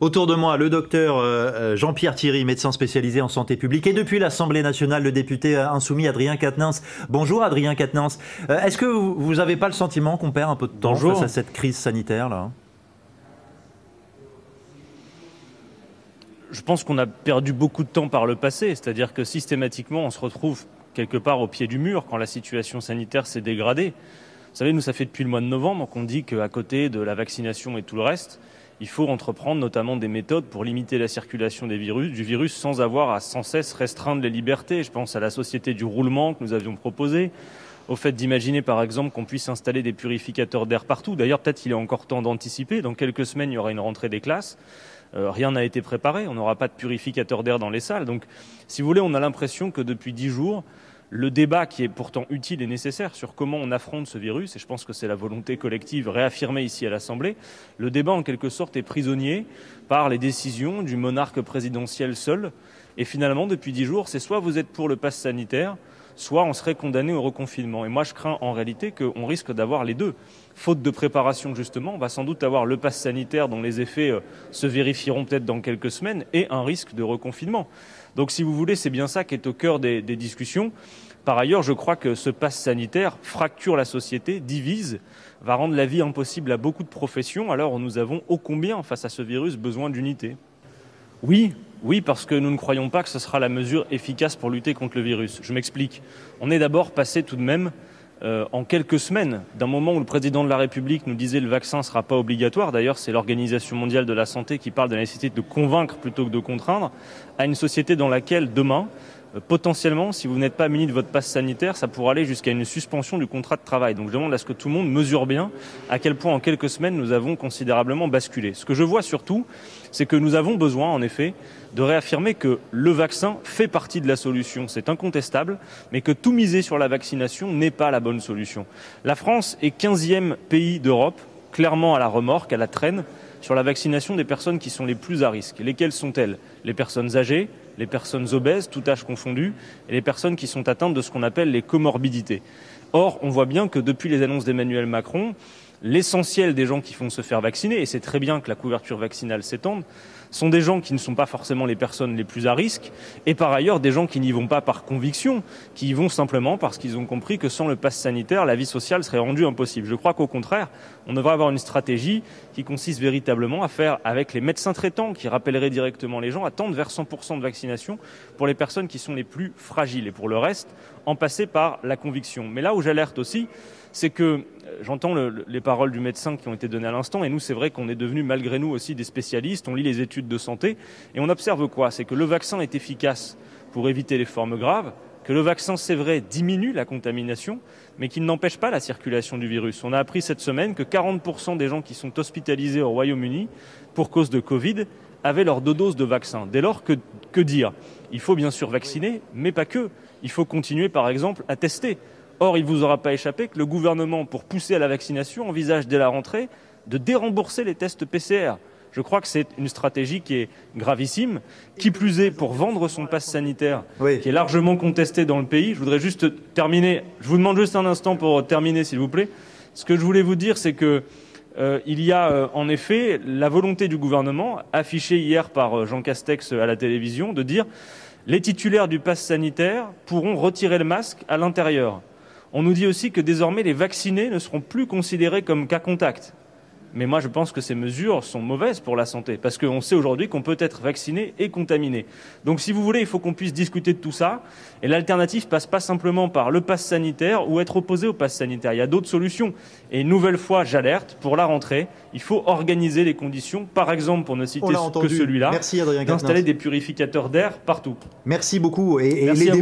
Autour de moi, le docteur Jean-Pierre Thierry, médecin spécialisé en santé publique, et depuis l'Assemblée nationale, le député insoumis Adrien Quatennens. Bonjour Adrien Quatennens. Est-ce que vous n'avez pas le sentiment qu'on perd un peu de temps face à cette crise sanitaire-là ? Je pense qu'on a perdu beaucoup de temps par le passé, c'est-à-dire que systématiquement on se retrouve quelque part au pied du mur quand la situation sanitaire s'est dégradée. Vous savez, nous ça fait depuis le mois de novembre qu'on dit qu'à côté de la vaccination et tout le reste, il faut entreprendre notamment des méthodes pour limiter la circulation du virus sans avoir à sans cesse restreindre les libertés. Je pense à la société du roulement que nous avions proposée, au fait d'imaginer par exemple qu'on puisse installer des purificateurs d'air partout. D'ailleurs, peut-être qu'il est encore temps d'anticiper. Dans quelques semaines, il y aura une rentrée des classes. Rien n'a été préparé, on n'aura pas de purificateur d'air dans les salles. Donc, si vous voulez, on a l'impression que depuis 10 jours, le débat qui est pourtant utile et nécessaire sur comment on affronte ce virus, et je pense que c'est la volonté collective réaffirmée ici à l'Assemblée, le débat en quelque sorte est prisonnier par les décisions du monarque présidentiel seul. Et finalement, depuis 10 jours, c'est soit vous êtes pour le pass sanitaire, soit on serait condamné au reconfinement. Et moi, je crains en réalité qu'on risque d'avoir les deux. Faute de préparation, justement, on va sans doute avoir le pass sanitaire dont les effets se vérifieront peut-être dans quelques semaines et un risque de reconfinement. Donc, si vous voulez, c'est bien ça qui est au cœur des discussions. Par ailleurs, je crois que ce pass sanitaire fracture la société, divise, va rendre la vie impossible à beaucoup de professions, alors où nous avons ô combien, face à ce virus, besoin d'unité. Oui, parce que nous ne croyons pas que ce sera la mesure efficace pour lutter contre le virus. Je m'explique. On est d'abord passé tout de même en quelques semaines d'un moment où le président de la République nous disait le vaccin ne sera pas obligatoire, d'ailleurs c'est l'Organisation mondiale de la santé qui parle de la nécessité de convaincre plutôt que de contraindre, à une société dans laquelle demain, potentiellement, si vous n'êtes pas muni de votre passe sanitaire, ça pourra aller jusqu'à une suspension du contrat de travail. Donc je demande à ce que tout le monde mesure bien à quel point en quelques semaines nous avons considérablement basculé. Ce que je vois surtout, c'est que nous avons besoin en effet de réaffirmer que le vaccin fait partie de la solution, c'est incontestable, mais que tout miser sur la vaccination n'est pas la bonne solution. La France est 15e pays d'Europe, clairement à la remorque, à la traîne, sur la vaccination des personnes qui sont les plus à risque. Lesquelles sont-elles ? Les personnes âgées, les personnes obèses, tout âge confondu, et les personnes qui sont atteintes de ce qu'on appelle les comorbidités. Or, on voit bien que depuis les annonces d'Emmanuel Macron, l'essentiel des gens qui font se faire vacciner, et c'est très bien que la couverture vaccinale s'étende, sont des gens qui ne sont pas forcément les personnes les plus à risque, et par ailleurs des gens qui n'y vont pas par conviction, qui y vont simplement parce qu'ils ont compris que sans le pass sanitaire, la vie sociale serait rendue impossible. Je crois qu'au contraire, on devrait avoir une stratégie qui consiste véritablement à faire avec les médecins traitants, qui rappelleraient directement les gens, à tendre vers 100% de vaccination pour les personnes qui sont les plus fragiles, et pour le reste, en passer par la conviction. Mais là où j'alerte aussi, c'est que j'entends les paroles du médecin qui ont été données à l'instant, et nous, c'est vrai qu'on est devenus, malgré nous aussi, des spécialistes, on lit les études de santé, et on observe quoi ? C'est que le vaccin est efficace pour éviter les formes graves, que le vaccin, c'est vrai, diminue la contamination, mais qu'il n'empêche pas la circulation du virus. On a appris cette semaine que 40% des gens qui sont hospitalisés au Royaume-Uni pour cause de Covid avaient leur 2 doses de vaccin. Dès lors, que dire ? Il faut bien sûr vacciner, mais pas que. Il faut continuer, par exemple, à tester. Or, il ne vous aura pas échappé que le gouvernement, pour pousser à la vaccination, envisage dès la rentrée de dérembourser les tests PCR. Je crois que c'est une stratégie qui est gravissime. Qui plus est, pour vendre son pass sanitaire, qui est largement contesté dans le pays. Je voudrais juste terminer. Je vous demande juste un instant pour terminer, s'il vous plaît. Ce que je voulais vous dire, c'est que il y a en effet la volonté du gouvernement, affichée hier par Jean Castex à la télévision, de dire les titulaires du pass sanitaire pourront retirer le masque à l'intérieur. On nous dit aussi que désormais les vaccinés ne seront plus considérés comme cas contact. Mais moi, je pense que ces mesures sont mauvaises pour la santé, parce qu'on sait aujourd'hui qu'on peut être vacciné et contaminé. Donc, si vous voulez, il faut qu'on puisse discuter de tout ça. Et l'alternative passe pas simplement par le pass sanitaire ou être opposé au pass sanitaire. Il y a d'autres solutions. Et une nouvelle fois, j'alerte, pour la rentrée, il faut organiser les conditions, par exemple, pour ne citer que celui-là, d'installer des purificateurs d'air partout. Merci beaucoup. Merci à vous.